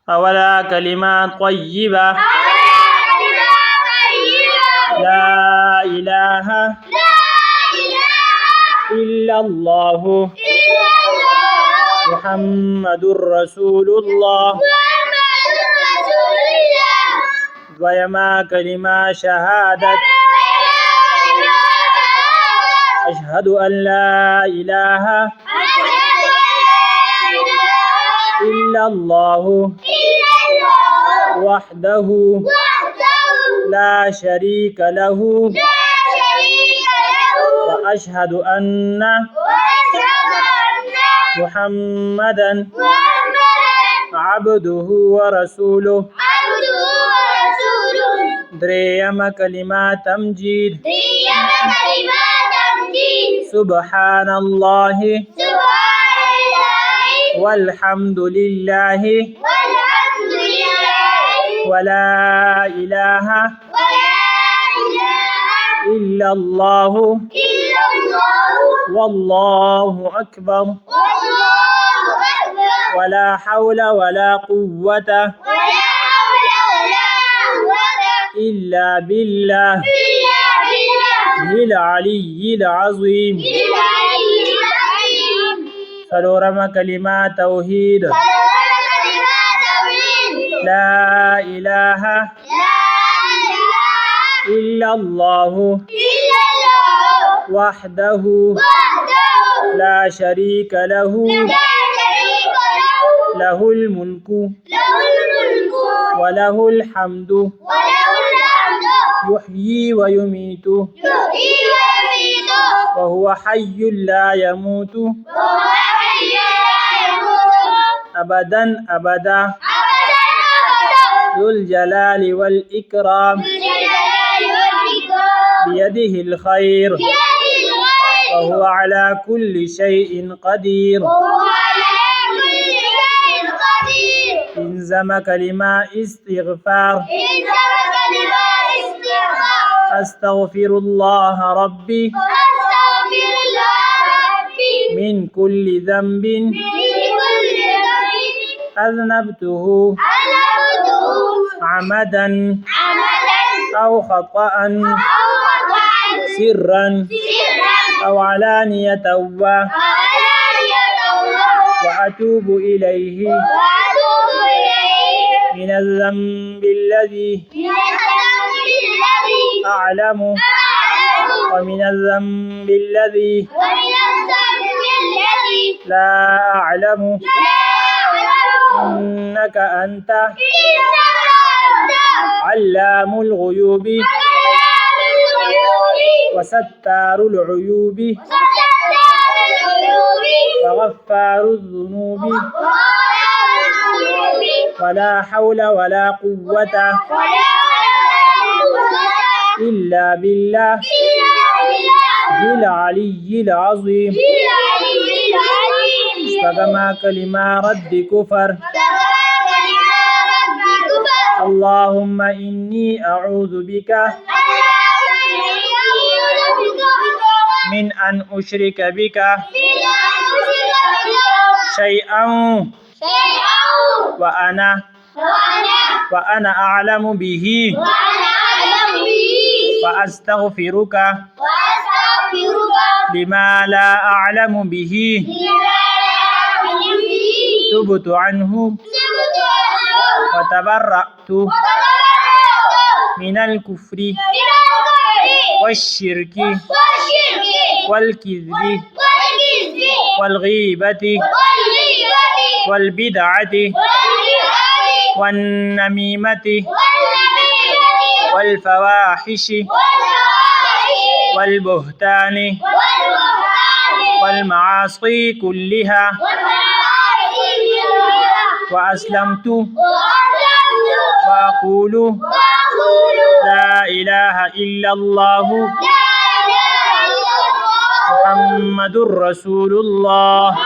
أولا كلمات طيبة لا إله إلا الله محمد رسول الله ويما كلمة شهادة أشهد أن لا إله إلا الله وحده لا شريك له وأشهد أن محمدا عبده ورسوله دريم كلمات تمجيد سبحان الله والحمد لله ولا إله إلا الله والله أكبر ولا حول ولا قوة إلا بالله العلي العظيم سلورم كلمات توحيد لا إله إلا الله وحده لا شريك له له الملك وله الحمد يحيي ويميت وهو حي لا يموت أبدا أبدا ذو الجلال والإكرام بيده الخير وهو على كل شيء قدير إنزم كلمة استغفار أستغفر الله ربي من كل ذنب أذنبته عمدا أو خطأ سرا أو علانية وأتوب إليه من الذنب الذي أعلم ومن الذنب الذي لا أعلم إنك أنت علام الغيوب وستار العيوب وغفار الذنوب ولا حول ولا قوة إلا بالله العلي العظيم استقام كلمة رد كفر اللهم إني أعوذ بك من أن أشرك بك شيئا وأنا أعلم به وأستغفرك لما لا أعلم به تبت عنه وتبرأت من الكفر والشرك والكذب والغيبة والبدعة والنميمة والفواحش والبهتان والمعاصي كلها وأسلمت وأقول لا إله إلا الله محمد رسول الله